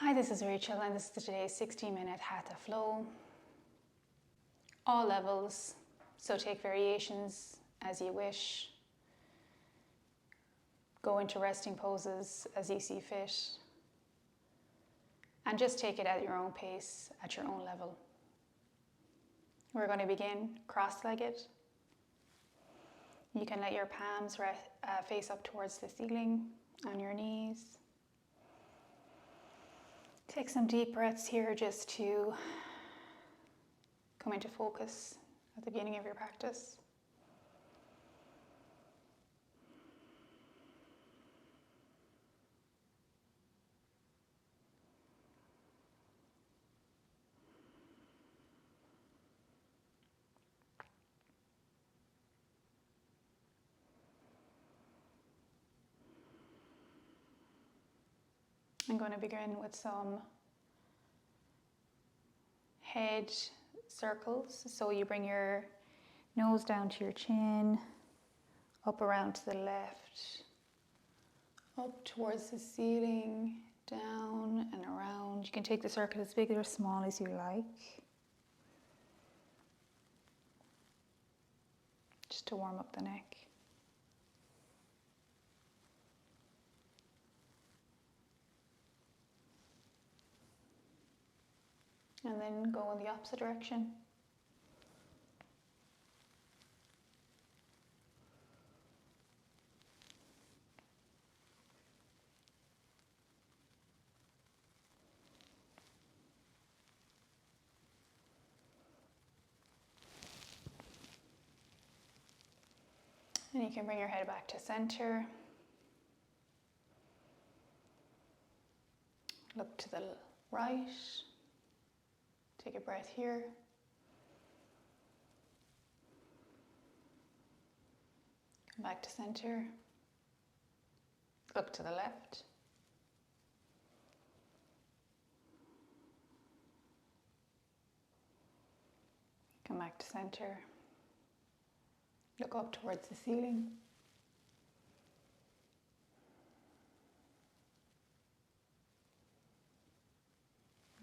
Hi, this is Rachel and this is today's 60-minute Hatha flow. All levels, so take variations as you wish. Go into resting poses as you see fit. And just take it at your own pace, at your own level. We're going to begin cross-legged. You can let your palms face up towards the ceiling on your knees. Take some deep breaths here just to come into focus at the beginning of your practice. I'm going to begin with some head circles. So you bring your nose down to your chin, up around to the left, up towards the ceiling, down and around. You can take the circle as big or small as you like. Just to warm up the neck. And then go in the opposite direction. And you can bring your head back to center. Look to the right. Take a breath here. Come back to center. Look to the left. Come back to center. Look up towards the ceiling.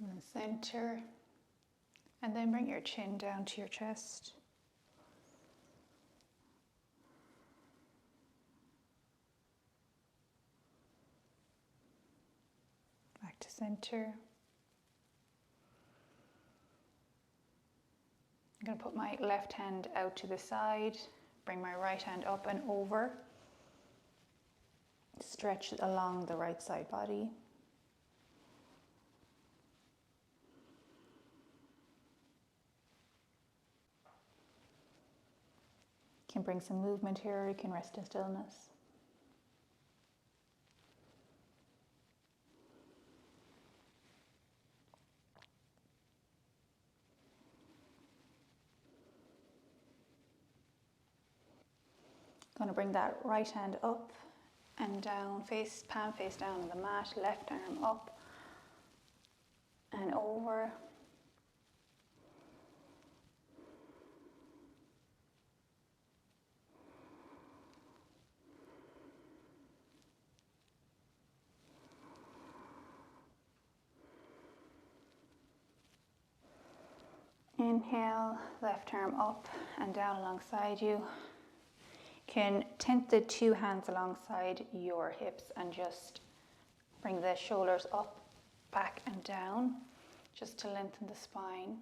And then center. And then bring your chin down to your chest. Back to center. I'm going to put my left hand out to the side, bring my right hand up and over. Stretch along the right side body. You can bring some movement here, you can rest in stillness. Going to bring that right hand up and down, palm face down on the mat, left arm up and over. Inhale, left arm up and down alongside you. You can tent the two hands alongside your hips and just bring the shoulders up, back and down, just to lengthen the spine.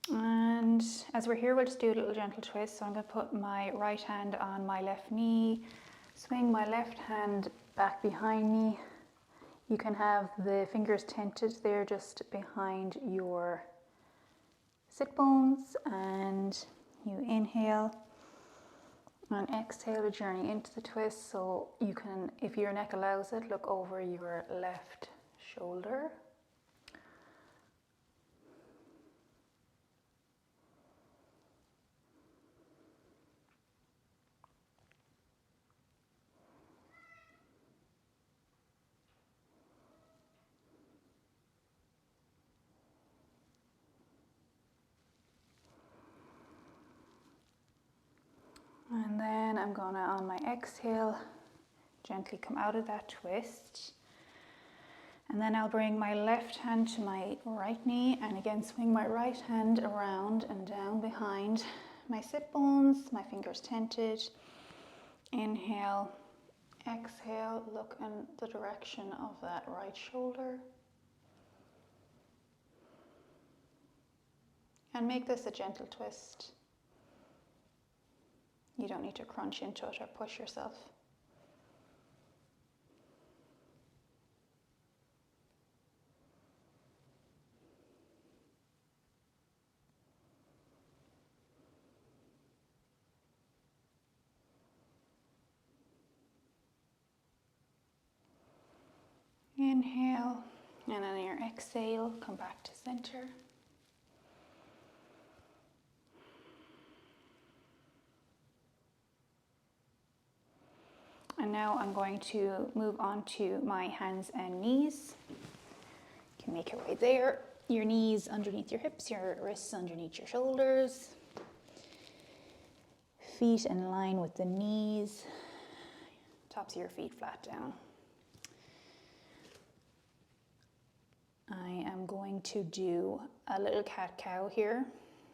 And as we're here, we'll just do a little gentle twist. So I'm going to put my right hand on my left knee, swing my left hand back behind me. You can have the fingers tented there just behind your sit bones, and you inhale and exhale to journey into the twist. So you can, if your neck allows it, look over your left shoulder. And then then I'm gonna, on my exhale, gently come out of that twist. And then I'll bring my left hand to my right knee and again swing my right hand around and down behind my sit bones, my fingers tented. Inhale, exhale, look in the direction of that right shoulder. And make this a gentle twist. You don't need to crunch into it or push yourself. Inhale, and on your exhale, come back to center. And now I'm going to move on to my hands and knees. You can make it right there. Your knees underneath your hips, your wrists underneath your shoulders. Feet in line with the knees. Tops of your feet flat down. I am going to do a little cat-cow here.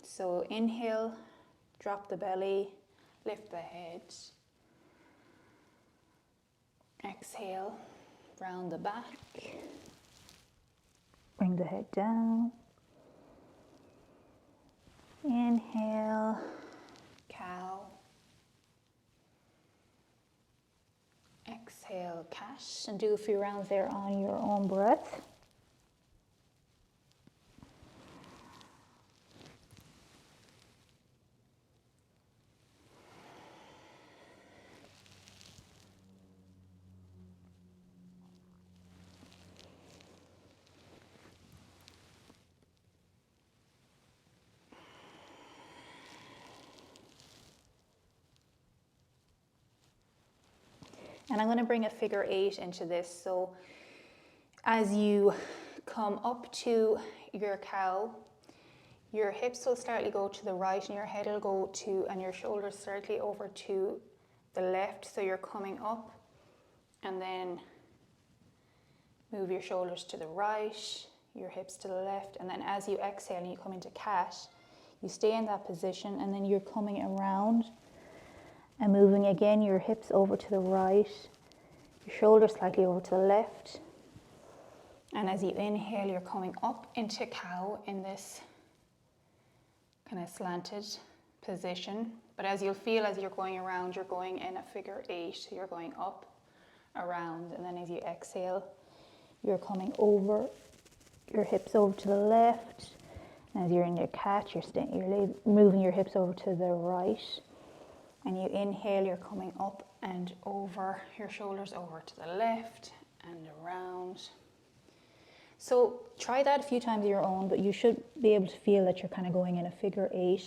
So inhale, drop the belly, lift the head. Exhale, round the back. Bring the head down. Inhale, cow. Exhale, cat. And do a few rounds there on your own breath. And I'm going to bring a figure 8 into this. So as you come up to your cow, your hips will slightly go to the right and your head will go to, and your shoulders slightly over to the left. So you're coming up and then move your shoulders to the right, your hips to the left. And then as you exhale and you come into cat, you stay in that position and then you're coming around and moving again your hips over to the right, your shoulders slightly over to the left. And as you inhale, you're coming up into cow in this kind of slanted position. But as you'll feel as you're going around, you're going in a figure 8. So you're going up, around, and then as you exhale, you're coming over, your hips over to the left. And as you're in your cat, you're moving your hips over to the right. And you inhale, you're coming up and over, your shoulders over to the left and around. So try that a few times of your own, but you should be able to feel that you're kind of going in a figure 8.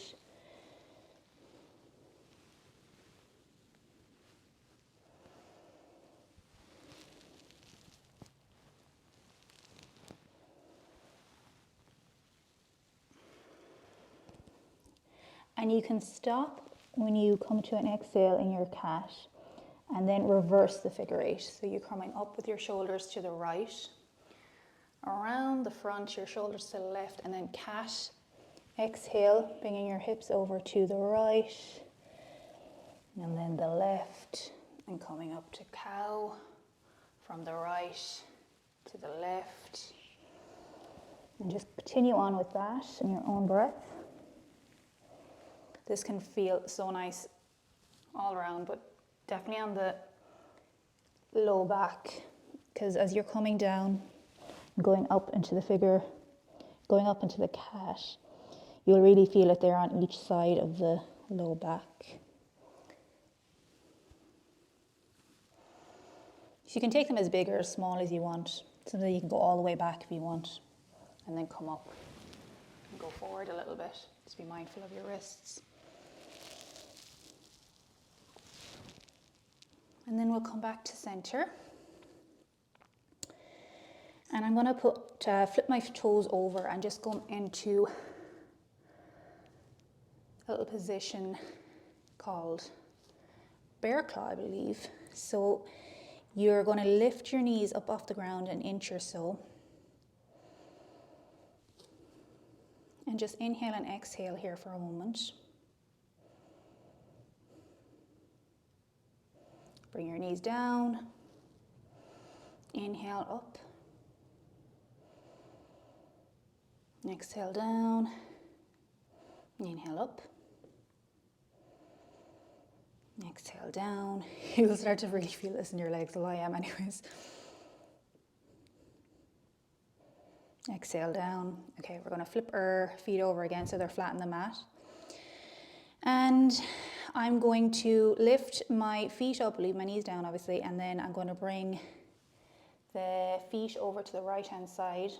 And you can stop when you come to an exhale in your cat and then reverse the figure 8. So you're coming up with your shoulders to the right, around the front, your shoulders to the left, and then cat. Exhale, bringing your hips over to the right, and then the left, and coming up to cow, from the right to the left. And just continue on with that in your own breath. This can feel so nice all around, but definitely on the low back, because as you're coming down, going up into the figure, going up into the cat, you'll really feel it there on each side of the low back. So you can take them as big or as small as you want. Sometimes you can go all the way back if you want, and then come up and go forward a little bit. Just be mindful of your wrists. And then we'll come back to center. And I'm going to flip my toes over and just go into a little position called bear claw, I believe. So you're going to lift your knees up off the ground an inch or so. And just inhale and exhale here for a moment. Bring your knees down. Inhale up. Exhale down. Inhale up. Exhale down. You'll start to really feel this in your legs, well I am anyways. Exhale down. Okay, we're going to flip our feet over again so they're flat on the mat. And I'm going to lift my feet up, leave my knees down obviously, and then I'm going to bring the feet over to the right hand side,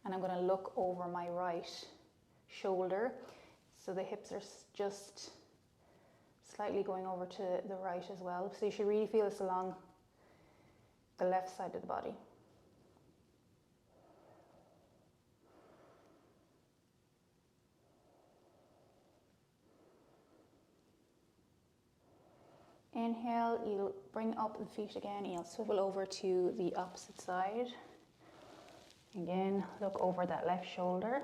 and I'm going to look over my right shoulder. So the hips are just slightly going over to the right as well. So you should really feel this along the left side of the body. Inhale, you'll bring up the feet again, and you'll swivel over to the opposite side. Again, look over that left shoulder.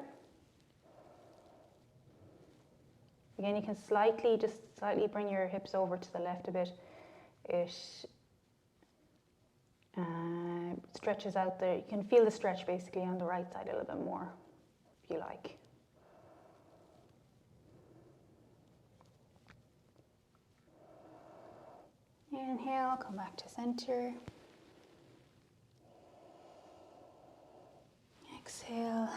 Again, you can slightly bring your hips over to the left a bit. It stretches out there. You can feel the stretch basically on the right side a little bit more, if you like. Inhale, come back to center. Exhale.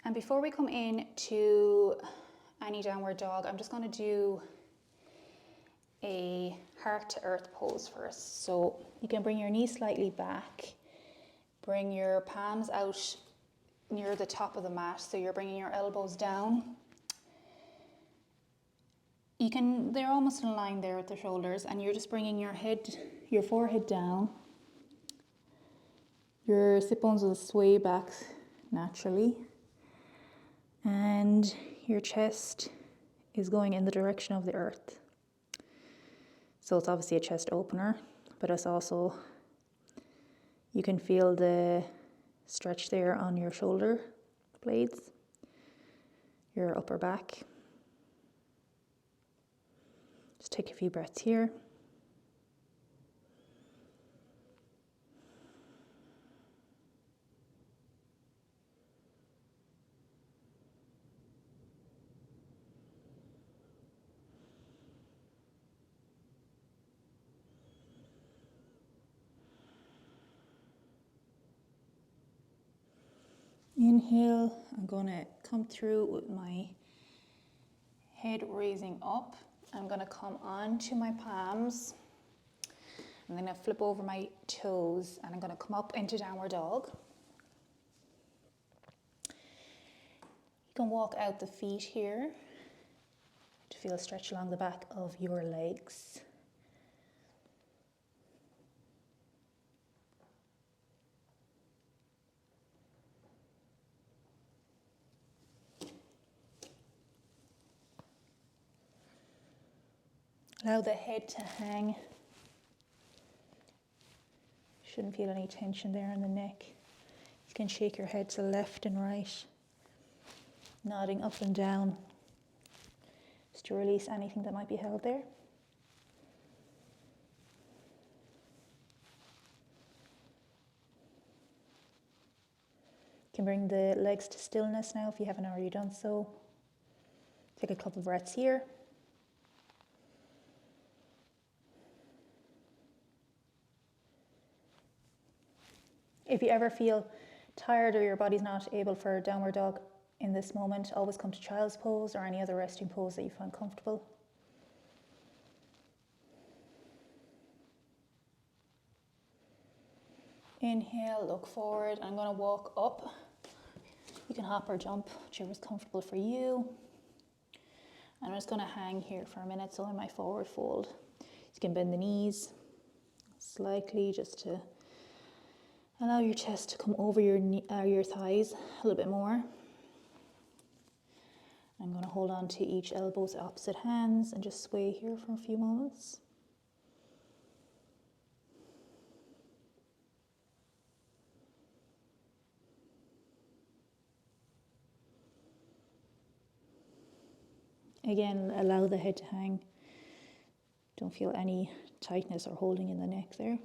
And before we come into any downward dog, I'm just going to do a heart to earth pose first. So you can bring your knees slightly back, bring your palms out near the top of the mat, so you're bringing your elbows down. They're almost in line there with the shoulders, and you're just bringing your forehead down. Your sit bones will sway back naturally, and your chest is going in the direction of the earth. So it's obviously a chest opener, but it's also, you can feel the stretch there on your shoulder blades, your upper back. Just take a few breaths here. Inhale, I'm going to come through with my head raising up. I'm going to come onto my palms. I'm going to flip over my toes, and I'm going to come up into downward dog. You can walk out the feet here to feel a stretch along the back of your legs. Allow the head to hang. Shouldn't feel any tension there in the neck. You can shake your head to left and right, nodding up and down, just to release anything that might be held there. You can bring the legs to stillness now if you haven't already done so. Take a couple of breaths here. If you ever feel tired or your body's not able for a downward dog in this moment, always come to child's pose or any other resting pose that you find comfortable. Inhale, look forward. I'm going to walk up. You can hop or jump, whichever is comfortable for you. And I'm just going to hang here for a minute, so in my forward fold. You can bend the knees slightly just to allow your chest to come over your thighs a little bit more. I'm going to hold on to each elbow's opposite hands and just sway here for a few moments. Again, allow the head to hang. Don't feel any tightness or holding in the neck there.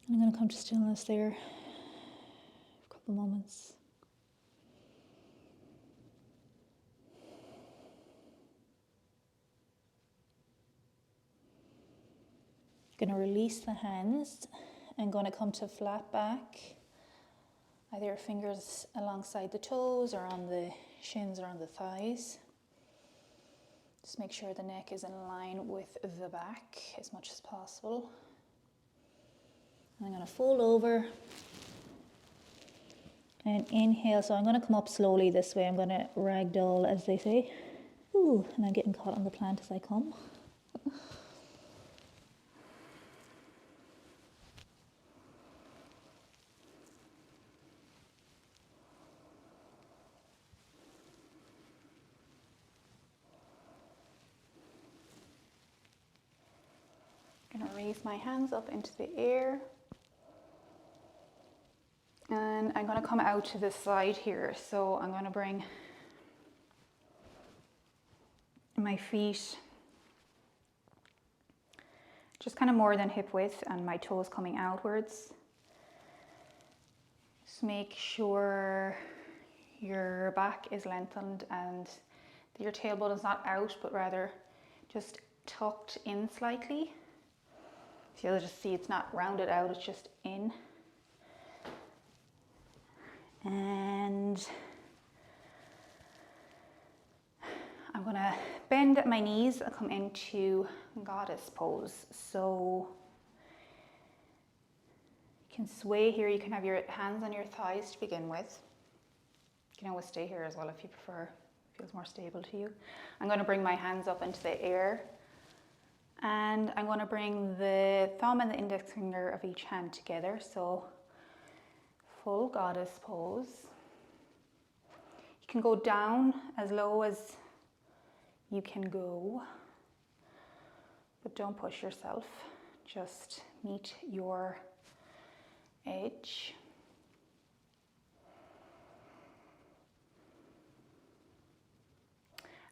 I'm going to come to stillness there for a couple moments. Going to release the hands. I'm going to come to flat back. Either your fingers alongside the toes or on the shins or on the thighs. Just make sure the neck is in line with the back as much as possible. I'm going to fold over and inhale. So I'm going to come up slowly this way. I'm going to ragdoll, as they say. Ooh, and I'm getting caught on the plant as I come. I'm going to raise my hands up into the air. And I'm going to come out to the side here. So I'm going to bring my feet just kind of more than hip width and my toes coming outwards. Just make sure your back is lengthened and that your tailbone is not out, but rather just tucked in slightly. So you'll just see it's not rounded out, it's just in. And I'm going to bend at my knees and come into goddess pose. So you can sway here, you can have your hands on your thighs to begin with. You can always stay here as well if you prefer, it feels more stable to you. I'm going to bring my hands up into the air and I'm going to bring the thumb and the index finger of each hand together. So full goddess pose. You can go down as low as you can go, but don't push yourself. Just meet your edge.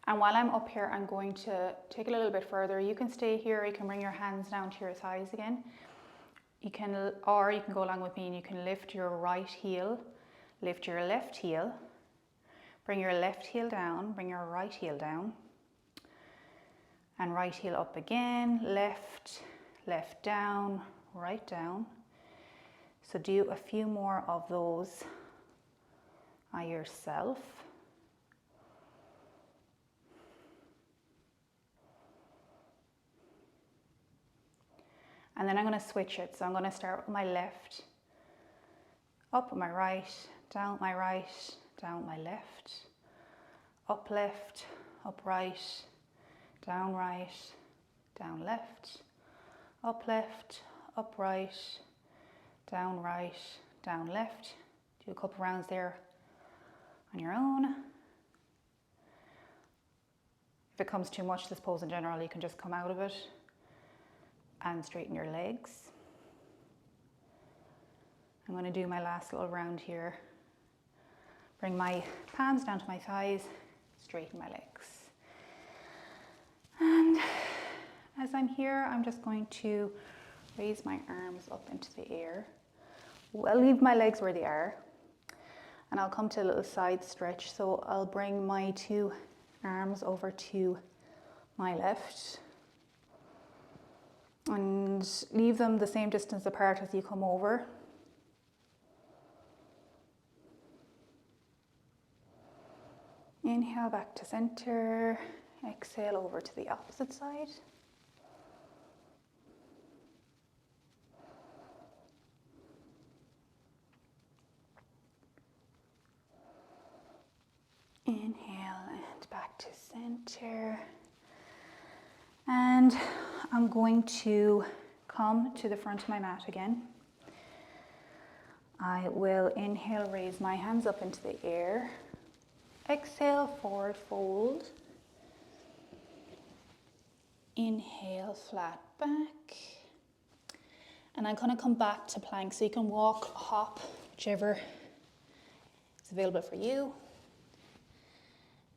And while I'm up here, I'm going to take it a little bit further. You can stay here, you can bring your hands down to your thighs again. Or you can go along with me and you can lift your right heel, lift your left heel, bring your left heel down, bring your right heel down, and right heel up again, left, left down, right down. So do a few more of those by yourself. And then I'm going to switch it. So I'm going to start with my left, up with my right, down with my right, down with my left, up left, up right, down left, up left, up right, down left. Do a couple rounds there on your own. If it comes too much, this pose in general, you can just come out of it and straighten your legs. I'm going to do my last little round here. Bring my palms down to my thighs, straighten my legs. And as I'm here, I'm just going to raise my arms up into the air. I'll leave my legs where they are. And I'll come to a little side stretch. So I'll bring my two arms over to my left. And leave them the same distance apart as you come over. Inhale back to center, exhale over to the opposite side. Inhale and back to center. And I'm going to come to the front of my mat again. I will inhale, raise my hands up into the air. Exhale, forward fold. Inhale, flat back. And I'm going to come back to plank, so you can walk, hop, whichever is available for you.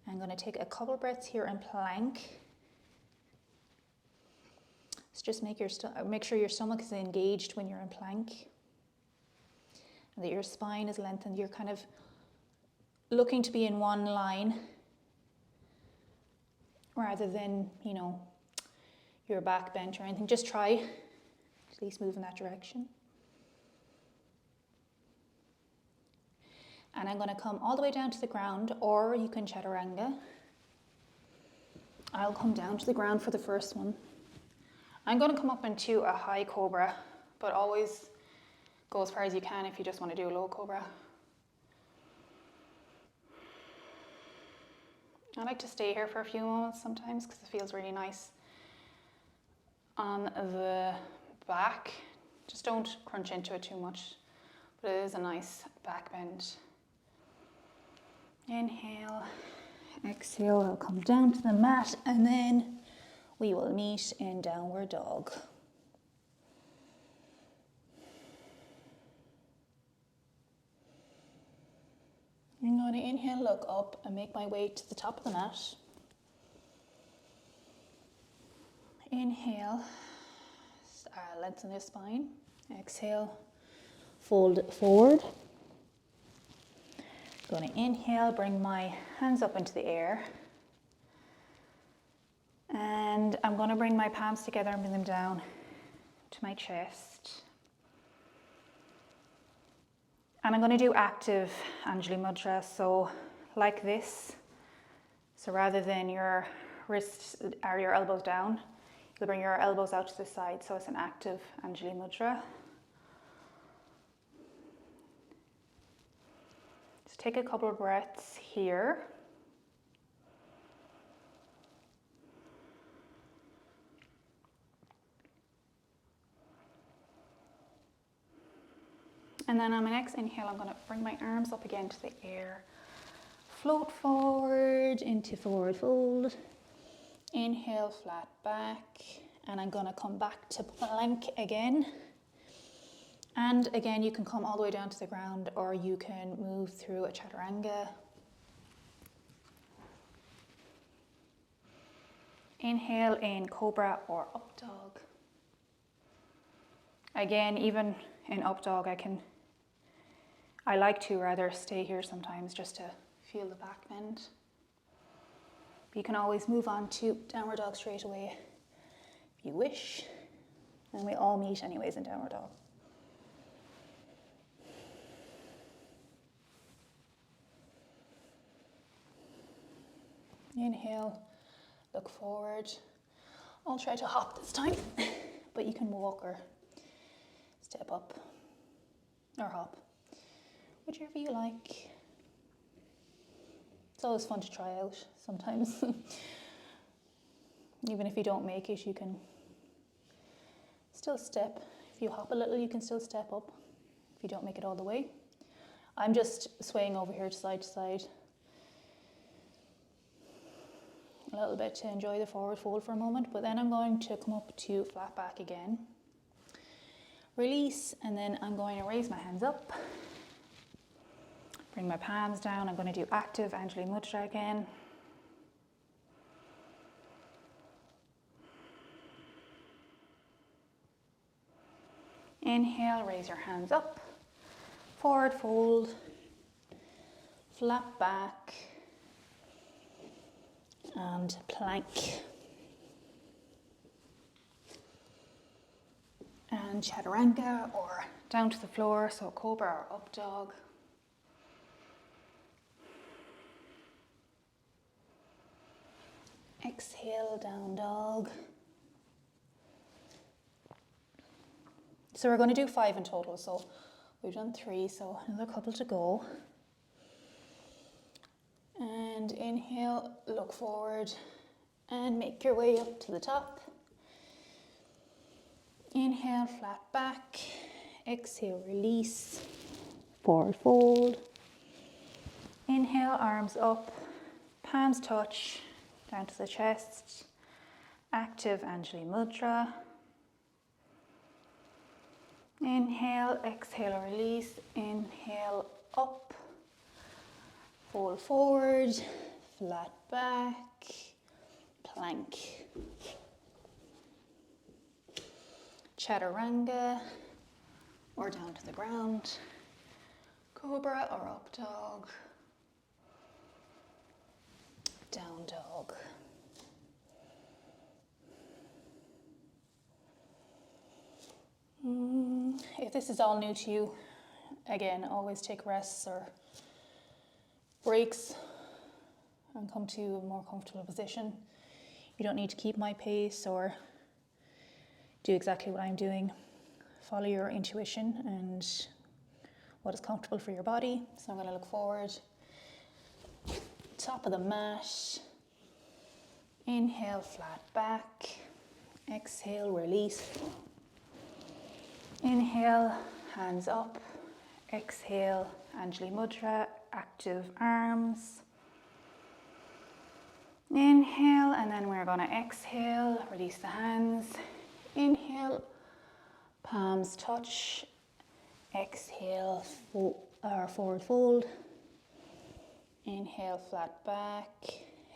I'm going to take a couple breaths here in plank. So just make sure your stomach is engaged when you're in plank, and that your spine is lengthened. You're kind of looking to be in one line rather than, you know, your back bent or anything. Just try to at least move in that direction. And I'm going to come all the way down to the ground, or you can chaturanga. I'll come down to the ground for the first one. I'm going to come up into a high cobra, but always go as far as you can if you just want to do a low cobra. I like to stay here for a few moments sometimes because it feels really nice on the back. Just don't crunch into it too much, but it is a nice back bend. Inhale, exhale, I'll come down to the mat, and then we will meet in downward dog. I'm going to inhale, look up, and make my way to the top of the mat. Inhale, lengthen the spine. Exhale, fold forward. Going to inhale, bring my hands up into the air. And I'm going to bring my palms together and bring them down to my chest. And I'm going to do active Anjali Mudra, so like this. So rather than your wrists or your elbows down, you'll bring your elbows out to the side, so it's an active Anjali Mudra. Just take a couple of breaths here. And then on my next inhale, I'm going to bring my arms up again to the air. Float forward into forward fold. Inhale, flat back. And I'm going to come back to plank again. And again, you can come all the way down to the ground, or you can move through a chaturanga. Inhale in cobra or up dog. Again, even in up dog, I like to rather stay here sometimes just to feel the back bend. But you can always move on to downward dog straight away if you wish. And we all meet anyways in downward dog. Inhale, look forward. I'll try to hop this time, but you can walk or step up or hop, whichever you like. It's always fun to try out sometimes. Even if you don't make it, you can still step. If you hop a little, you can still step up if you don't make it all the way. I'm just swaying over here to side a little bit to enjoy the forward fold for a moment, but then I'm going to come up to flat back again. Release, and then I'm going to raise my hands up. Bring my palms down. I'm going to do active Anjali Mudra again. Inhale, raise your hands up. Forward fold. Flat back. And plank. And chaturanga or down to the floor, so cobra or up dog. Exhale, down dog. So we're going to do 5 in total, so we've done 3, so another couple to go. And inhale, look forward and make your way up to the top. Inhale, flat back. Exhale, release. forward fold. Inhale, arms up, palms touch, down to the chest. Active Anjali Mudra. Inhale, exhale, release. Inhale, up, fold forward, flat back, plank. Chaturanga, or down to the ground. Cobra or up dog. Down dog. If this is all new to you, again, always take rests or breaks and come to a more comfortable position. You don't need to keep my pace or do exactly what I'm doing. Follow your intuition and what is comfortable for your body. So I'm going to look forward. Top of the mat. Inhale, flat back. Exhale, release. Inhale, hands up. Exhale, Anjali Mudra, active arms. Inhale, and then we're going to exhale, release the hands. Inhale, palms touch. Exhale, forward fold. Inhale, flat back.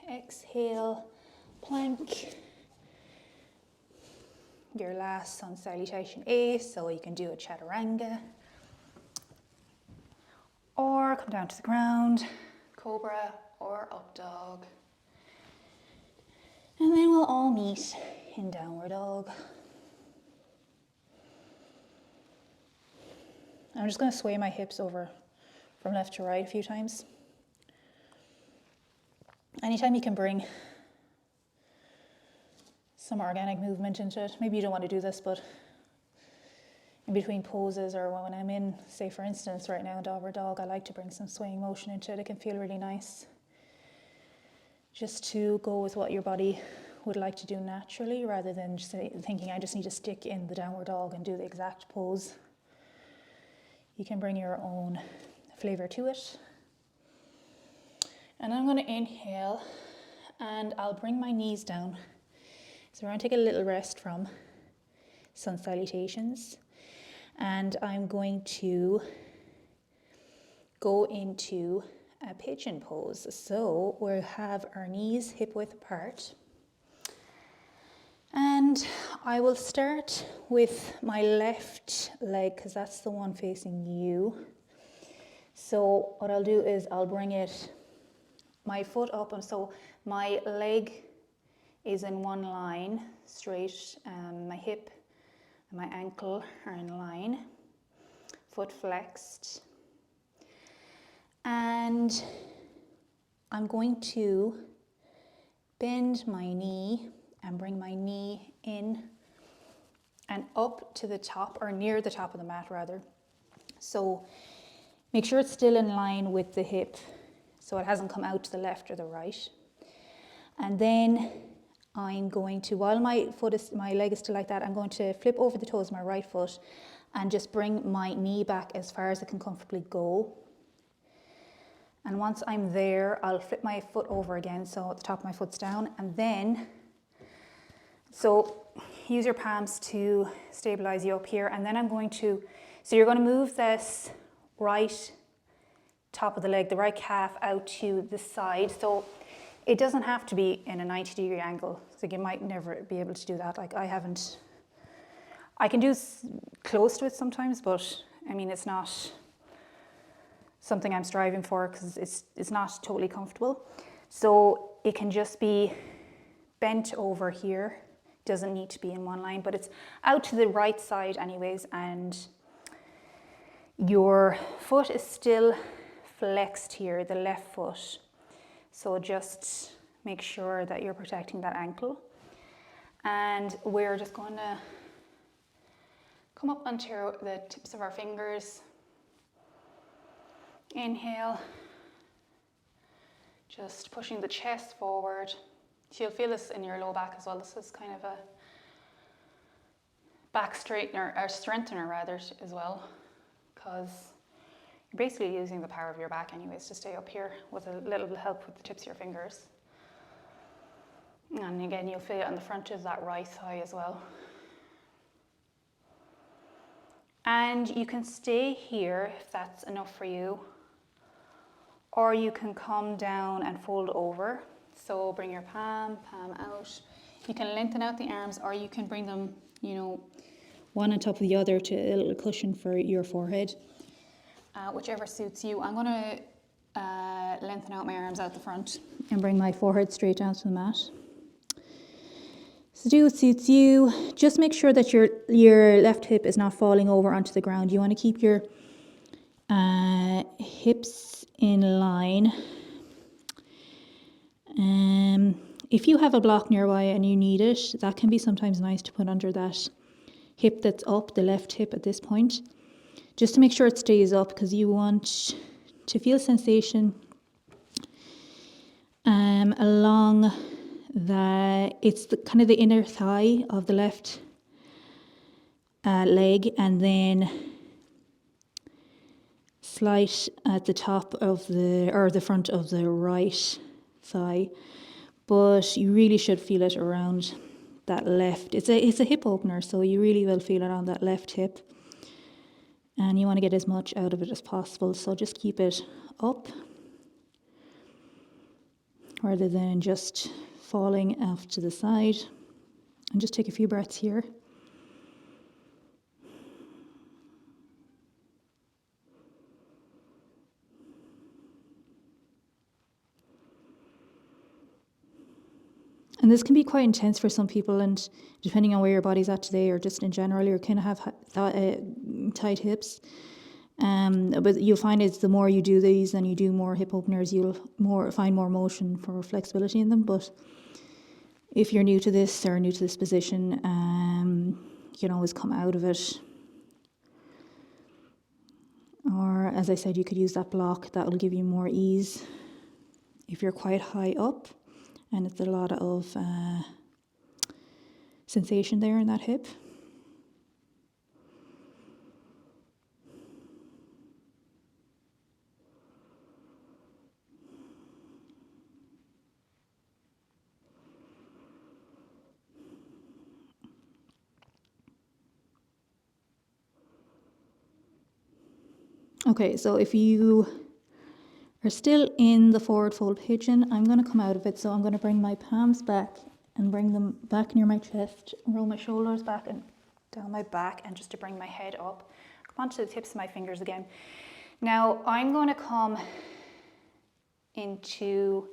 Exhale, plank. Your last sun salutation ace, so you can do a chaturanga. Or come down to the ground, cobra or up dog. And then we'll all meet in downward dog. I'm just going to sway my hips over from left to right a few times. Anytime you can bring some organic movement into it. Maybe you don't want to do this, but in between poses or when I'm in, say for instance, right now, downward dog, I like to bring some swaying motion into it. It can feel really nice. Just to go with what your body would like to do naturally rather than just thinking I just need to stick in the downward dog and do the exact pose. You can bring your own flavor to it. And I'm going to inhale and I'll bring my knees down. So we're going to take a little rest from sun salutations. And I'm going to go into a pigeon pose. So we'll have our knees hip width apart. And I will start with my left leg because that's the one facing you. So what I'll do is I'll bring my foot up, and so my leg is in one line straight, my hip and my ankle are in line, foot flexed, and I'm going to bend my knee and bring my knee in and up to the top, or near the top of the mat rather. So make sure it's still in line with the hip so it hasn't come out to the left or the right. And then I'm going to, while my leg is still like that, I'm going to flip over the toes of my right foot and just bring my knee back as far as it can comfortably go. And once I'm there, I'll flip my foot over again, so the top of my foot's down, and then, so use your palms to stabilize you up here, and then I'm going to, so you're going to move this right top of the leg, the right calf out to the side, so it doesn't have to be in a 90-degree angle, so you might never be able to do that. Like I can do close to it sometimes, but I mean, it's not something I'm striving for because it's not totally comfortable. So it can just be bent over here. Doesn't need to be in one line, but it's out to the right side anyways, and your foot is still flexed here, the left foot. So just make sure that you're protecting that ankle. And we're just going to come up onto the tips of our fingers. Inhale, just pushing the chest forward. You'll feel this in your low back as well. This is kind of a back straightener, or strengthener rather, as well, because You're basically using the power of your back anyways to stay up here with a little bit of help with the tips of your fingers. And again, you'll feel it on the front of that right thigh as well. And you can stay here if that's enough for you, or you can come down and fold over. So bring your palm out. You can lengthen out the arms, or you can bring them, you know, one on top of the other to a little cushion for your forehead, whichever suits you. I'm gonna lengthen out my arms out the front and bring my forehead straight down to the mat. So do what suits you. Just make sure that your left hip is not falling over onto the ground. You want to keep your hips in line. If you have a block nearby and you need it, that can be sometimes nice to put under that hip that's up, the left hip at this point, just to make sure it stays up, because you want to feel sensation along it's kind of the inner thigh of the left leg, and then slight at the top of the front of the right thigh. But you really should feel it around that left. It's a hip opener, so you really will feel it on that left hip. And you want to get as much out of it as possible, so just keep it up rather than just falling off to the side. And just take a few breaths here. And this can be quite intense for some people, and depending on where your body's at today, or just in general, you're kind of have tight hips. But you'll find it's the more you do these and you do more hip openers, you'll find more motion for flexibility in them. But if you're new to this or new to this position, you can always come out of it. Or, as I said, you could use that block. That will give you more ease if you're quite high up and it's a lot of sensation there in that hip. Okay, so if you are still in the forward fold pigeon, I'm going to come out of it. So I'm going to bring my palms back and bring them back near my chest, roll my shoulders back and down my back, and just to bring my head up. Come onto the tips of my fingers again. Now I'm going to come into,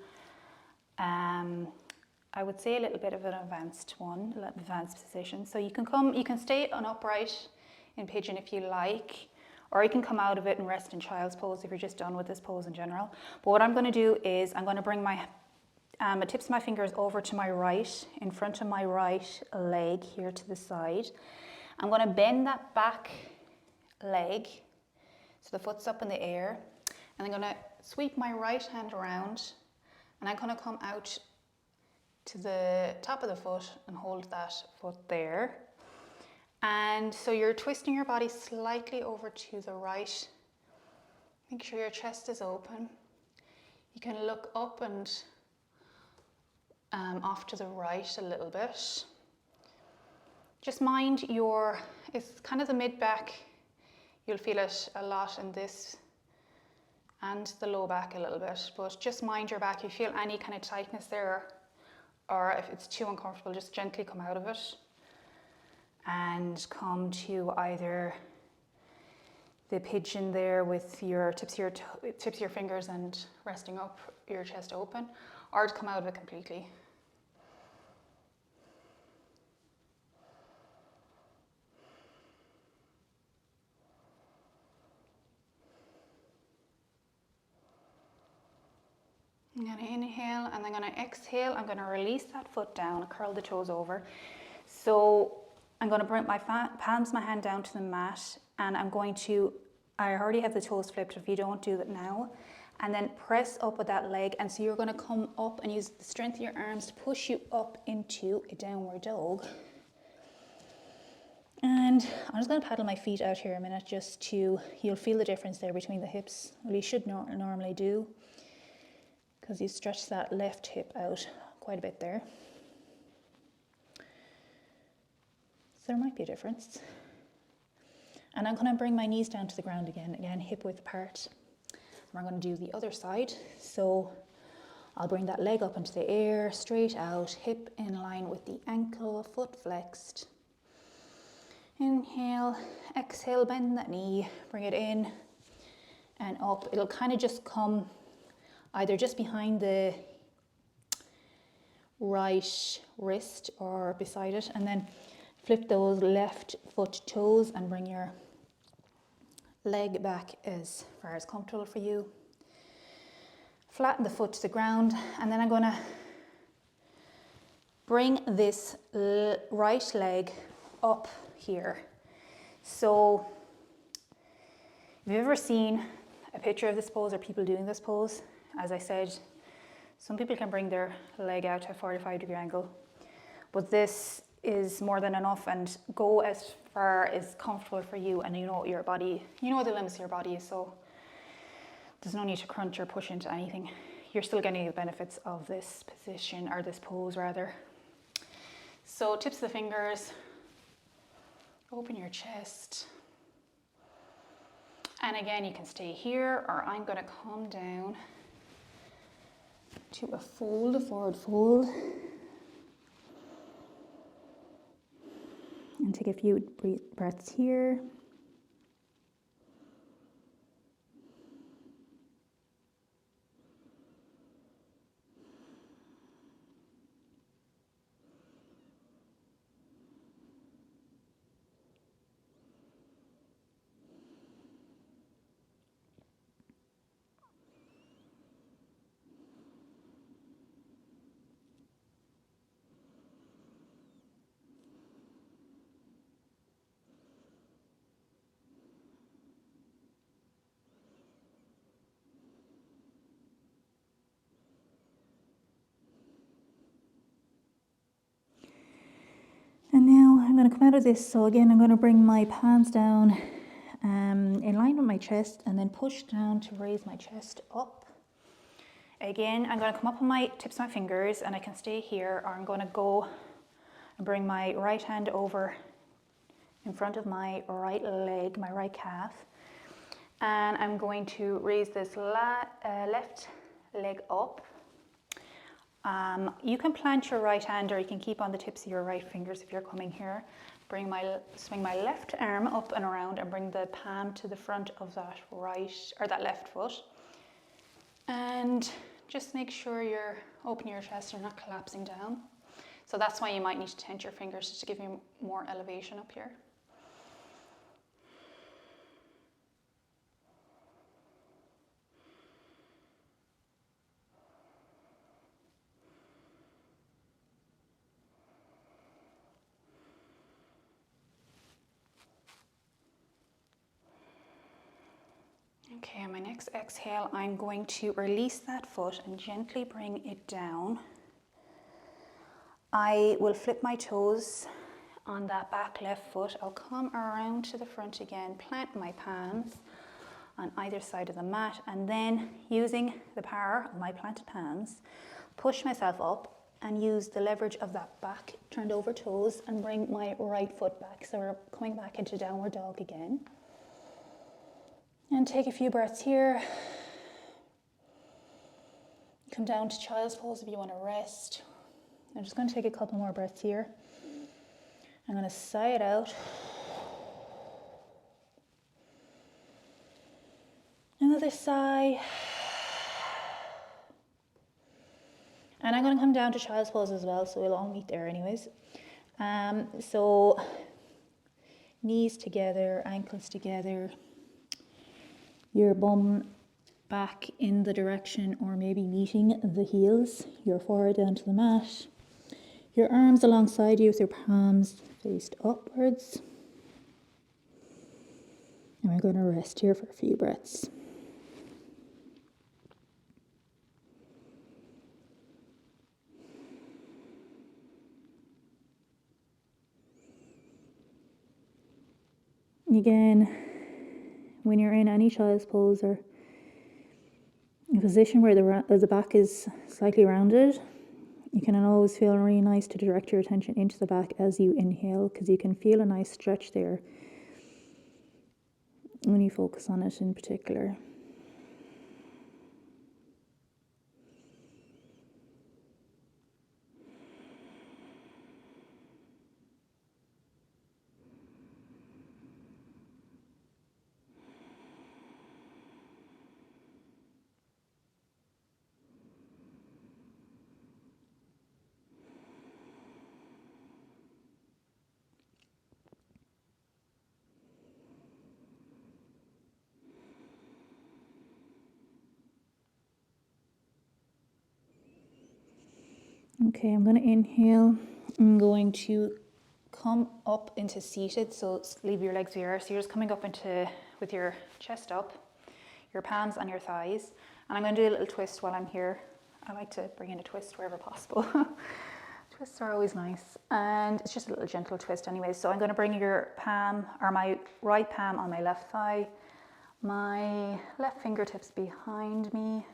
I would say, a little bit of an advanced position. So you can stay on upright in pigeon if you like, or you can come out of it and rest in child's pose if you're just done with this pose in general. But what I'm going to do is I'm going to bring my tips of my fingers over to my right, in front of my right leg here to the side. I'm going to bend that back leg so the foot's up in the air, and I'm going to sweep my right hand around, and I'm going to come out to the top of the foot and hold that foot there. And so you're twisting your body slightly over to the right. Make sure your chest is open. You can look up and off to the right a little bit. Just mind it's kind of the mid back. You'll feel it a lot in this, and the low back a little bit, but just mind your back. If you feel any kind of tightness there, or if it's too uncomfortable, just gently come out of it and come to either the pigeon there with your tips of your fingers and resting up, your chest open, or to come out of it completely. I'm going to inhale, and I'm going to exhale. I'm going to release that foot down, curl the toes over. So I'm going to bring my palms, my hand down to the mat, and I already have the toes flipped if you don't do that now, and then press up with that leg. And so you're going to come up and use the strength of your arms to push you up into a downward dog. And I'm just going to paddle my feet out here a minute just to, you'll feel the difference there between the hips. Well, you should normally do, because you stretch that left hip out quite a bit there. So there might be a difference. And I'm going to bring my knees down to the ground again, hip width apart. And we're going to do the other side. So I'll bring that leg up into the air, straight out, hip in line with the ankle, foot flexed. Inhale, exhale, bend that knee, bring it in and up. It'll kind of just come either just behind the right wrist or beside it, and then flip those left foot toes and bring your leg back as far as comfortable for you. Flatten the foot to the ground, and then I'm going to bring this right leg up here. So if you've ever seen a picture of this pose or people doing this pose, as I said, some people can bring their leg out to a 45-degree angle, but this is more than enough, and go as far as comfortable for you, and you know your body, you know the limits of your body, so there's no need to crunch or push into anything. You're still getting the benefits of this position, or this pose rather. So tips of the fingers, open your chest. And again, you can stay here, or I'm going to come down to a fold, a forward fold. And take a few breaths here. And now I'm going to come out of this. So again, I'm going to bring my palms down in line with my chest, and then push down to raise my chest up. Again, I'm going to come up on my tips of my fingers, and I can stay here, or I'm going to go and bring my right hand over in front of my right leg, my right calf. And I'm going to raise this left leg up. You can plant your right hand, or you can keep on the tips of your right fingers if you're coming here. Swing my left arm up and around, and bring the palm to the front of that that left foot. And just make sure you're opening your chest, you're not collapsing down. So that's why you might need to tense your fingers, just to give you more elevation up here. Okay, on my next exhale, I'm going to release that foot and gently bring it down. I will flip my toes on that back left foot. I'll come around to the front again, plant my palms on either side of the mat, and then using the power of my planted palms, push myself up and use the leverage of that back turned over toes and bring my right foot back. So we're coming back into downward dog again. And take a few breaths here. Come down to child's pose if you want to rest. I'm just going to take a couple more breaths here. I'm going to sigh it out. Another sigh. And I'm going to come down to child's pose as well, so we'll all meet there anyways. So knees together, ankles together. Your bum back in the direction, or maybe meeting the heels, your forehead down to the mat, your arms alongside you with your palms faced upwards. And we're going to rest here for a few breaths. again, when you're in any child's pose or a position where the back is slightly rounded, you can always feel really nice to direct your attention into the back as you inhale, because you can feel a nice stretch there when you focus on it in particular. Okay, I'm going to inhale. I'm going to come up into seated, so leave your legs where you are. So you're just coming up into with your chest up, your palms on your thighs, and I'm going to do a little twist while I'm here. I like to bring in a twist wherever possible. Twists are always nice, and it's just a little gentle twist anyway. So I'm going to bring your palm, or my right palm on my left thigh, my left fingertips behind me.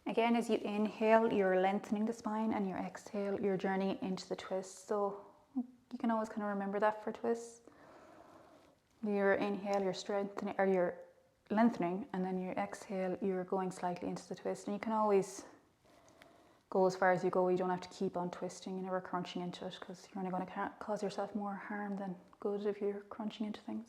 Again, as you inhale, you're lengthening the spine, and your exhale, you're journeying into the twist. So you can always kind of remember that for twists. Your inhale, you're strengthening, or you're lengthening, and then your exhale, you're going slightly into the twist. And you can always go as far as you go. You don't have to keep on twisting. You're never crunching into it, because you're only going to cause yourself more harm than good if you're crunching into things.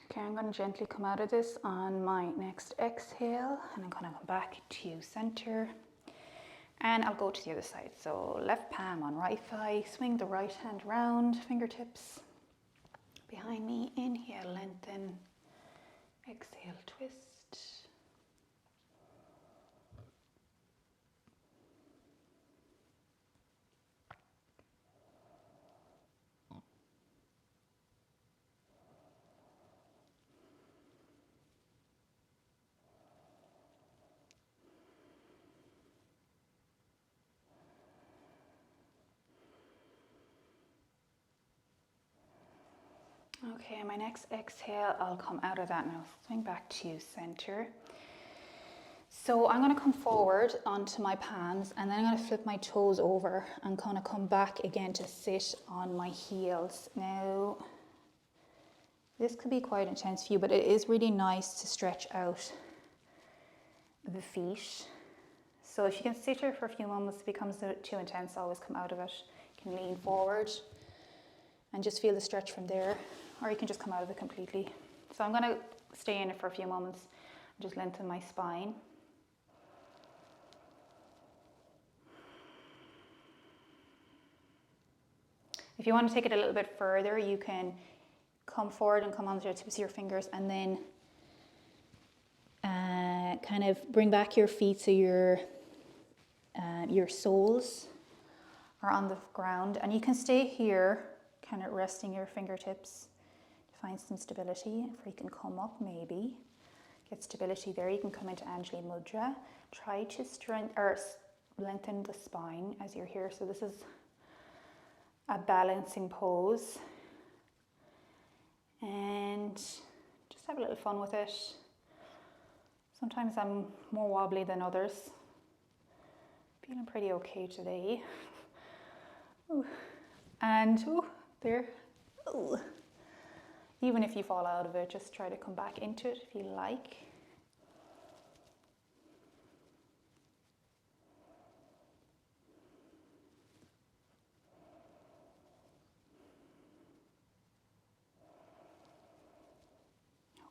Okay, I'm going to gently come out of this on my next exhale, and I'm going to come back to center, and I'll go to the other side. So left palm on right thigh, swing the right hand round, fingertips behind me, inhale, lengthen, exhale, twist. Okay, my next exhale, I'll come out of that now. Swing back to center. So I'm going to come forward onto my palms, and then I'm going to flip my toes over and kind of come back again to sit on my heels. Now, this could be quite intense for you, but it is really nice to stretch out the feet. So if you can sit here for a few moments, if it becomes too intense, always come out of it. You can lean forward and just feel the stretch from there, or you can just come out of it completely. So I'm going to stay in it for a few moments and just lengthen my spine. If you want to take it a little bit further, you can come forward and come onto the tips of your fingers, and then kind of bring back your feet so your soles are on the ground, and you can stay here kind of resting your fingertips to find some stability. If you can come up, maybe get stability there. You can come into Anjali Mudra. Try to lengthen the spine as you're here. So this is a balancing pose, and just have a little fun with it. Sometimes I'm more wobbly than others. Feeling pretty okay today. Ooh. And there. Ooh. Even if you fall out of it, just try to come back into it if you like.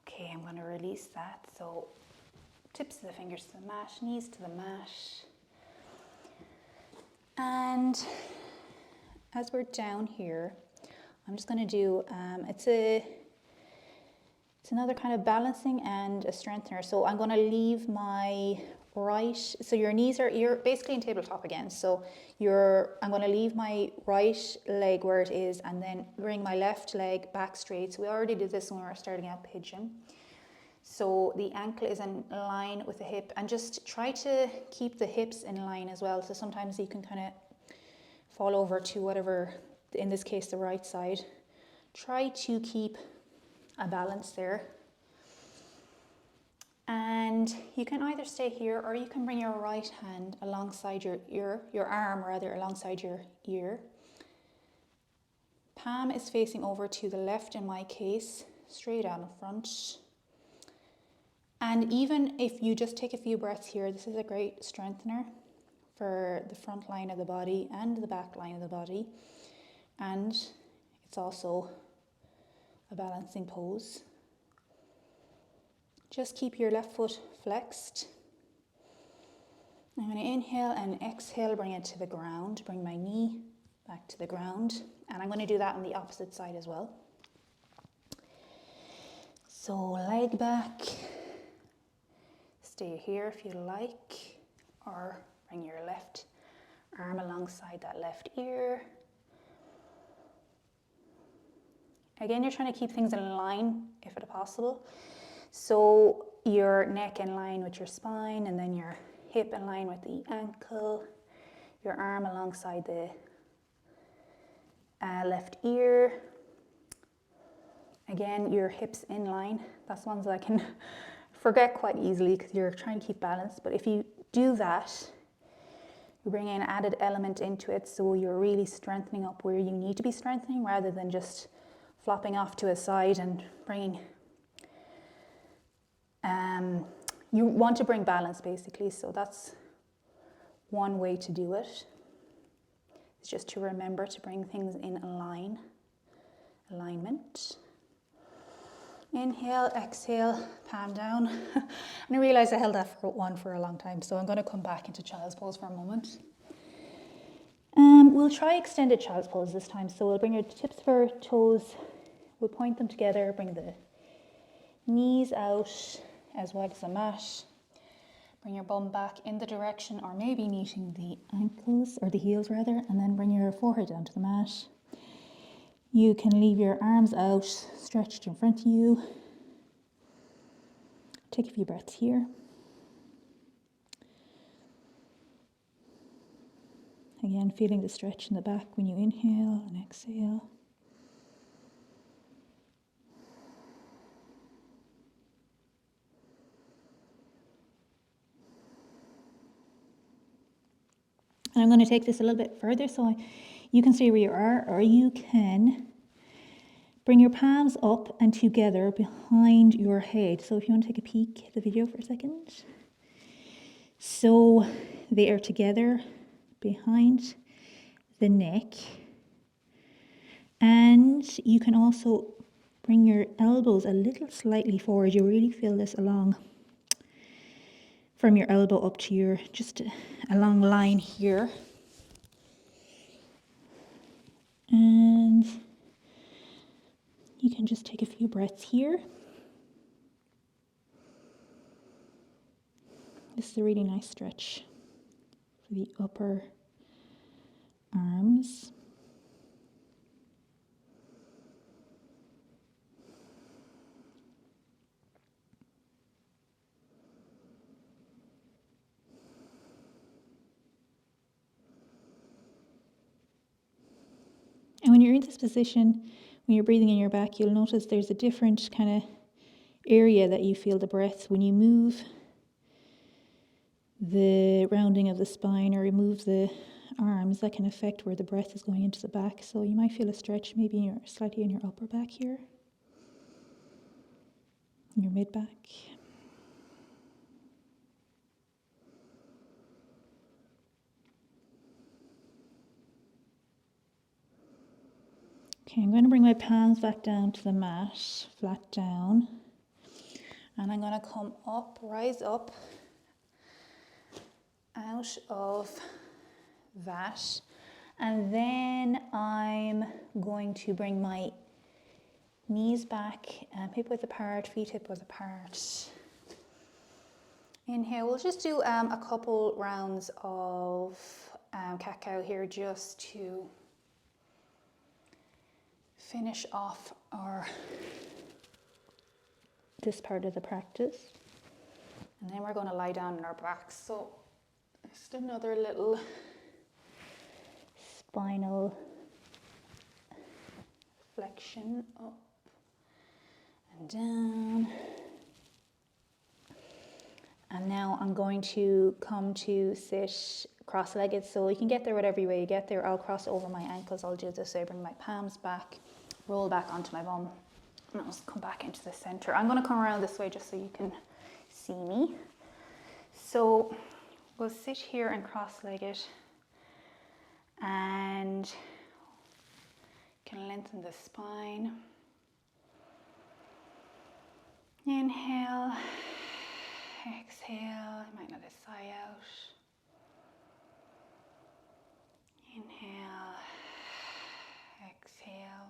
Okay, I'm going to release that. So tips of the fingers to the mat, knees to the mat. And as we're down here, I'm just going to do, it's another kind of balancing and a strengthener. So I'm going to leave my right, so your knees are, you're basically in tabletop again. So I'm going to leave my right leg where it is and then bring my left leg back straight. So we already did this when we were starting out pigeon. So the ankle is in line with the hip, and just try to keep the hips in line as well. So sometimes you can kind of fall over to whatever, in this case, the right side. Try to keep a balance there. And you can either stay here or you can bring your right hand alongside your ear, your arm rather, alongside your ear. Palm is facing over to the left in my case, straight out in front. And even if you just take a few breaths here, this is a great strengthener for the front line of the body and the back line of the body. And it's also a balancing pose. Just keep your left foot flexed. I'm going to inhale and exhale, bring it to the ground, bring my knee back to the ground. And I'm going to do that on the opposite side as well. So leg back, stay here if you like, or bring your left arm alongside that left ear. Again, you're trying to keep things in line if at possible. So your neck in line with your spine, and then your hip in line with the ankle, your arm alongside the left ear. Again, your hips in line. That's ones that I can forget quite easily because you're trying to keep balance. But if you do that, you bring an added element into it, so you're really strengthening up where you need to be strengthening rather than just flopping off to a side and bringing. You want to bring balance basically, so that's one way to do it. It's just to remember to bring things in alignment. Inhale, exhale, palm down. And I realized I held that for a long time, so I'm going to come back into child's pose for a moment. We'll try extended child's pose this time. So we'll bring your tips of our toes, we'll point them together, bring the knees out as wide as a mat. Bring your bum back in the direction, or maybe kneading the ankles, or the heels rather, and then bring your forehead down to the mat. You can leave your arms out, stretched in front of you. Take a few breaths here. Again, feeling the stretch in the back when you inhale and exhale. And I'm going to take this a little bit further, so you can stay where you are, or you can bring your palms up and together behind your head. So if you want to take a peek at the video for a second. So they are together behind the neck. And you can also bring your elbows a little slightly forward. You really feel this along from your elbow up to your, just a long line here. And you can just take a few breaths here. This is a really nice stretch for the upper arms. And when you're in this position, when you're breathing in your back, you'll notice there's a different kind of area that you feel the breath. When you move the rounding of the spine or remove the arms, that can affect where the breath is going into the back. So you might feel a stretch maybe slightly in your upper back here, in your mid back. Okay, I'm going to bring my palms back down to the mat, flat down. And I'm going to come up, rise up, out of that. And then I'm going to bring my knees back, hip width apart, feet hip width apart. Inhale, we'll just do a couple rounds of cat-cow here just to finish off this part of the practice. And then we're going to lie down on our backs. So just another little spinal flexion up and down. And now I'm going to come to sit cross-legged, so you can get there whatever way you get there. I'll cross over my ankles. I'll do this way, bring my palms back, roll back onto my bum, and I'll just come back into the center. I'm going to come around this way just so you can see me. So we'll sit here and cross-legged, and can lengthen the spine. Inhale, exhale. I might let a sigh out. Inhale, exhale.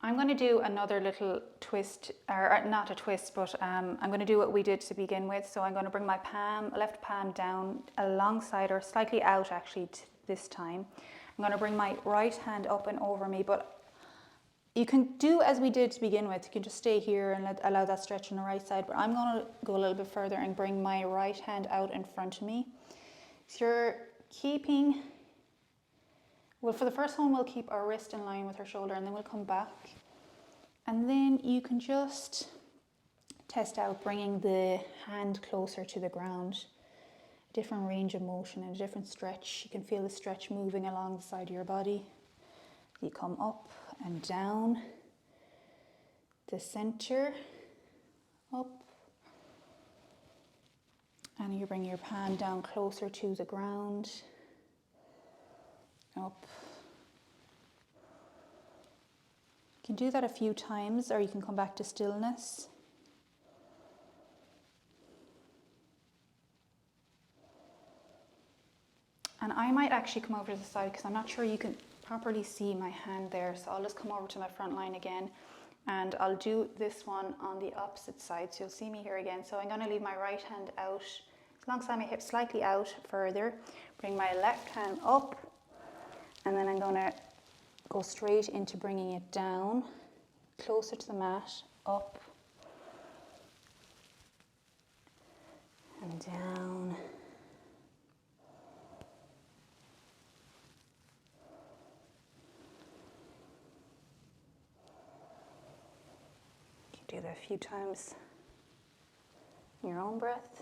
I'm going to do another little twist, or not a twist, but I'm going to do what we did to begin with. So I'm going to bring my left palm down alongside, or slightly out actually this time. I'm going to bring my right hand up and over me, but you can do as we did to begin with. You can just stay here and allow that stretch on the right side, but I'm going to go a little bit further and bring my right hand out in front of me. So you're keeping, well, for the first one, we'll keep our wrist in line with our shoulder, and then we'll come back. And then you can just test out bringing the hand closer to the ground. A different range of motion and a different stretch. You can feel the stretch moving along the side of your body. You come up and down the center, up, and you bring your palm down closer to the ground, up. You can do that a few times, or you can come back to stillness. And I might actually come over to the side because I'm not sure you can properly see my hand there, so I'll just come over to my front line again, and I'll do this one on the opposite side, so you'll see me here again. So I'm going to leave my right hand out alongside my hip, slightly out further, bring my left hand up, and then I'm going to go straight into bringing it down closer to the mat, up and down. Do that a few times in your own breath.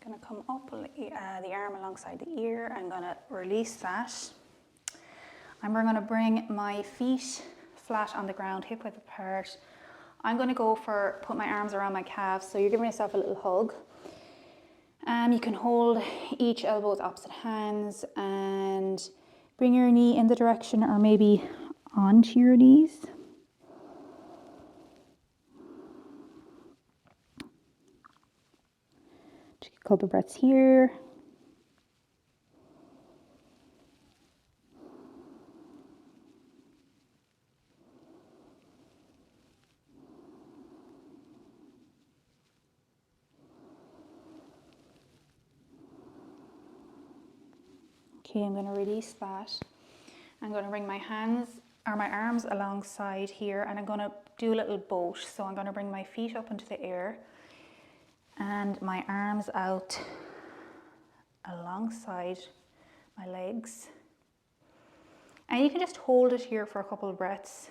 Going to come up the arm alongside the ear. I'm going to release that. And we're going to bring my feet flat on the ground, hip width apart. I'm going to put my arms around my calves, so you're giving yourself a little hug. You can hold each elbow with opposite hands and bring your knee in the direction, or maybe onto your knees. Take a couple breaths here. Okay, I'm going to release that. I'm going to bring my arms alongside here, and I'm going to do a little boat. So I'm going to bring my feet up into the air and my arms out alongside my legs. And you can just hold it here for a couple of breaths.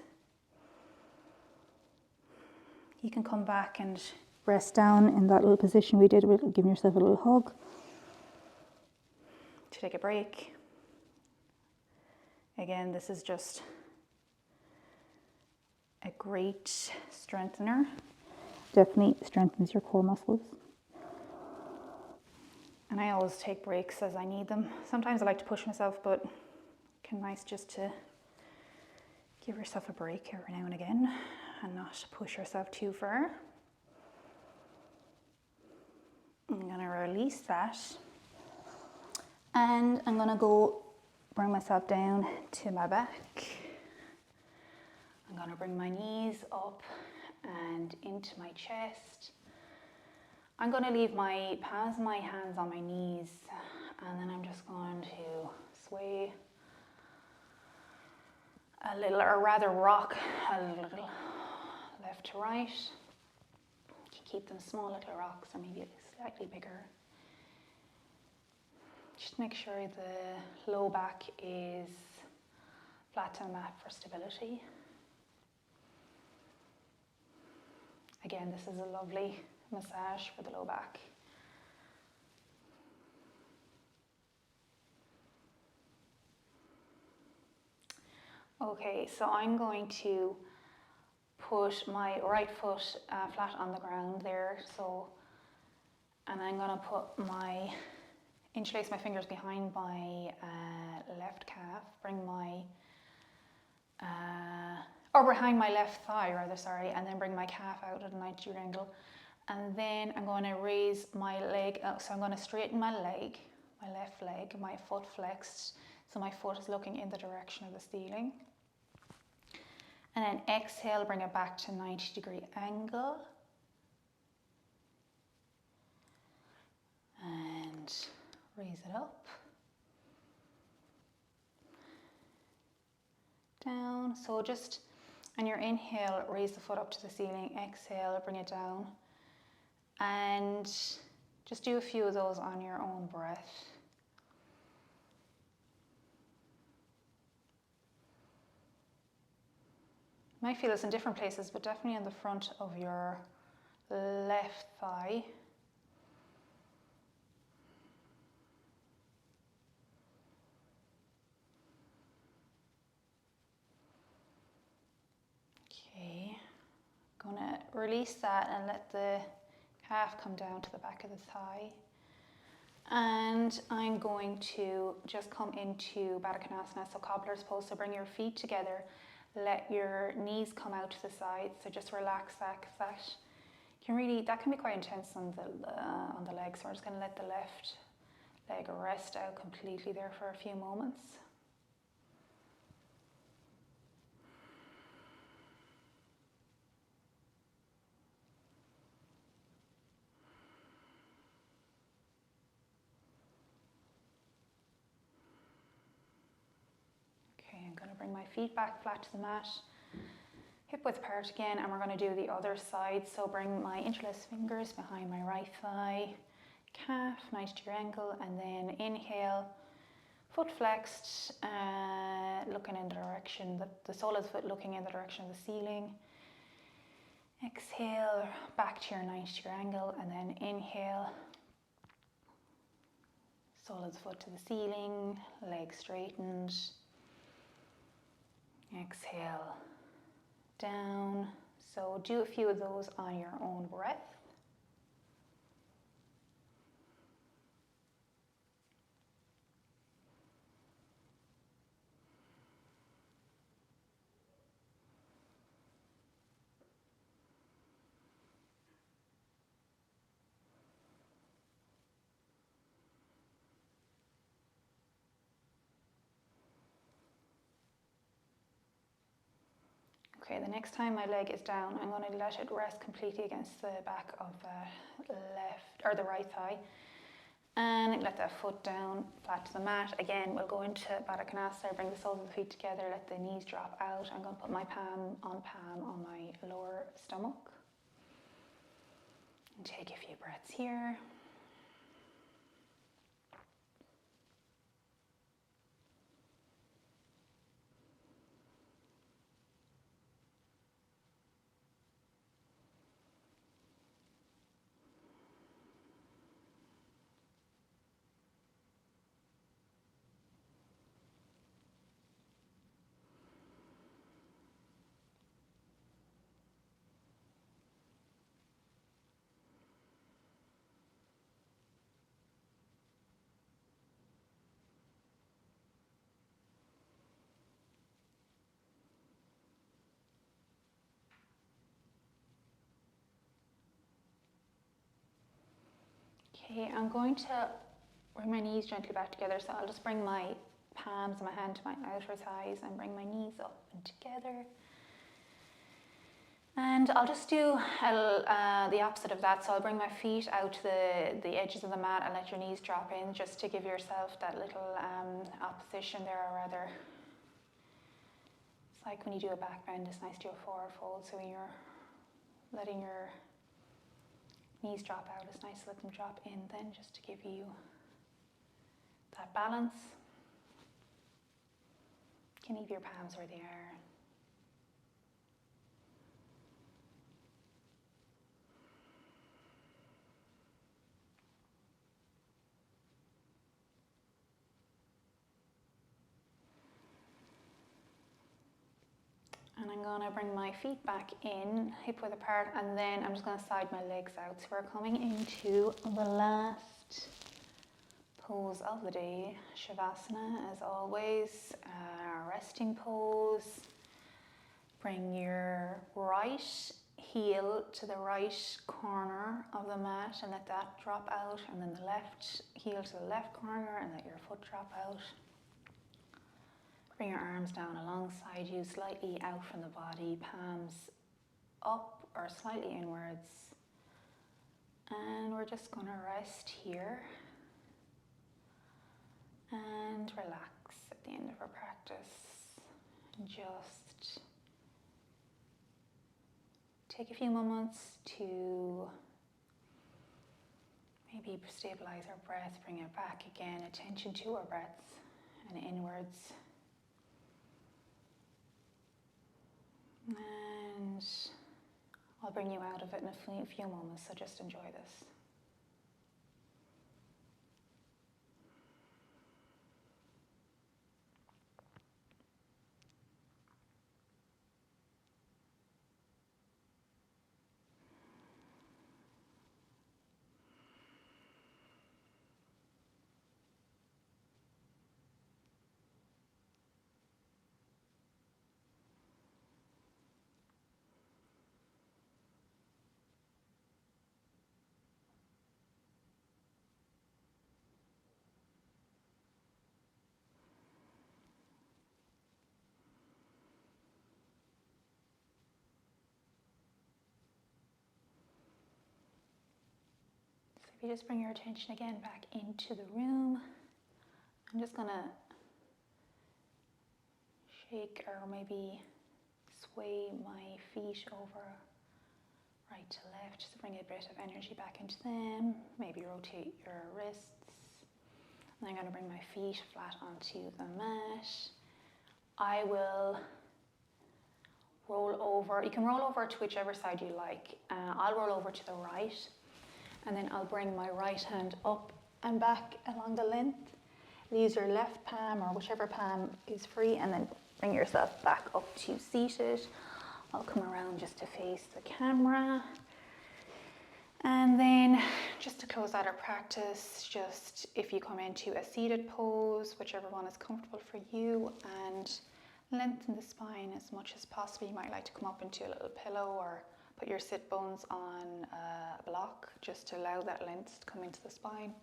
You can come back and rest down in that little position we did, giving yourself a little hug. To take a break. Again, this is just a great strengthener. Definitely strengthens your core muscles. And I always take breaks as I need them. Sometimes I like to push myself, but it can be nice just to give yourself a break every now and again and not push yourself too far. I'm going to release that. And I'm going to go bring myself down to my back. I'm going to bring my knees up and into my chest. I'm going to leave my palms of my hands on my knees, and then I'm just going to sway a little, or rather rock a little left to right. You can keep them small little rocks or maybe slightly bigger. Just make sure the low back is flat to the mat for stability. Again, this is a lovely massage for the low back. Okay, so I'm going to put my right foot flat on the ground there. And I'm going to interlace my fingers behind my left calf, behind my left thigh rather, sorry, and then bring my calf out at a 90-degree angle. And then I'm going to raise my leg up. So I'm going to straighten my leg, my left leg, my foot flexed. So my foot is looking in the direction of the ceiling. And then exhale, bring it back to 90-degree angle. And raise it up. Down. So just on your inhale, raise the foot up to the ceiling. Exhale, bring it down. And just do a few of those on your own breath. You might feel this in different places, but definitely on the front of your left thigh. Okay, I'm going to release that and let the calf come down to the back of the thigh. And I'm going to just come into Baddha Konasana, so cobbler's pose. So bring your feet together. Let your knees come out to the side, so just relax that, because that can be quite intense on the legs. So we're just going to let the left leg rest out completely there for a few moments. Okay, I'm going to bring my feet back flat to the mat. Hip width apart again, and we're going to do the other side. So bring my interlaced fingers behind my right thigh, calf, 90-degree angle, and then inhale, foot flexed, looking in the direction, the sole of the foot looking in the direction of the ceiling. Exhale, back to your 90-degree angle, and then inhale, sole of the foot to the ceiling, legs straightened. Exhale, down. So do a few of those on your own breath. Okay, the next time my leg is down, I'm going to let it rest completely against the back of the left or the right thigh, and let that foot down flat to the mat. Again, we'll go into Baddha Konasana, bring the soles of the feet together, let the knees drop out. I'm going to put my palm on my lower stomach. And take a few breaths here. Okay, I'm going to bring my knees gently back together, so I'll just bring my palms of my hand to my outer thighs and bring my knees up and together. And I'll just do the opposite of that. So I'll bring my feet out to the edges of the mat and let your knees drop in, just to give yourself that little opposition there, or rather, it's like when you do a back bend, it's nice to do a forward fold. So when you're letting your knees drop out, it's nice to let them drop in then, just to give you that balance. You can leave your palms where they are. And I'm going to bring my feet back in, hip width apart, and then I'm just going to side my legs out. So we're coming into the last pose of the day, Shavasana, as always, resting pose. Bring your right heel to the right corner of the mat and let that drop out, and then the left heel to the left corner and let your foot drop out. Bring your arms down alongside you, slightly out from the body, palms up or slightly inwards. And we're just going to rest here and relax at the end of our practice. And just take a few moments to maybe stabilize our breath, bring it back again, attention to our breaths and inwards. And I'll bring you out of it in a few moments, so just enjoy this. If you just bring your attention again back into the room, I'm just going to shake or maybe sway my feet over right to left, just to bring a bit of energy back into them. Maybe rotate your wrists. And I'm going to bring my feet flat onto the mat. I will roll over. You can roll over to whichever side you like. I'll roll over to the right, and then I'll bring my right hand up and back along the length. Use your left palm or whichever palm is free, and then bring yourself back up to seated. I'll come around just to face the camera. And then just to close out our practice, just if you come into a seated pose, whichever one is comfortable for you, and lengthen the spine as much as possible. You might like to come up into a little pillow or put your sit bones on a block just to allow that length to come into the spine.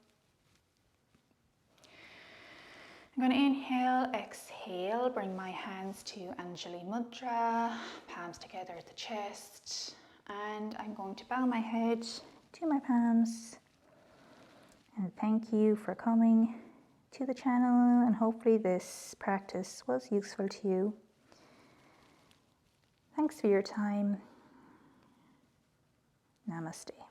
I'm going to inhale, exhale, bring my hands to Anjali Mudra, palms together at the chest, and I'm going to bow my head to my palms and thank you for coming to the channel, and hopefully this practice was useful to you. Thanks for your time. Namaste.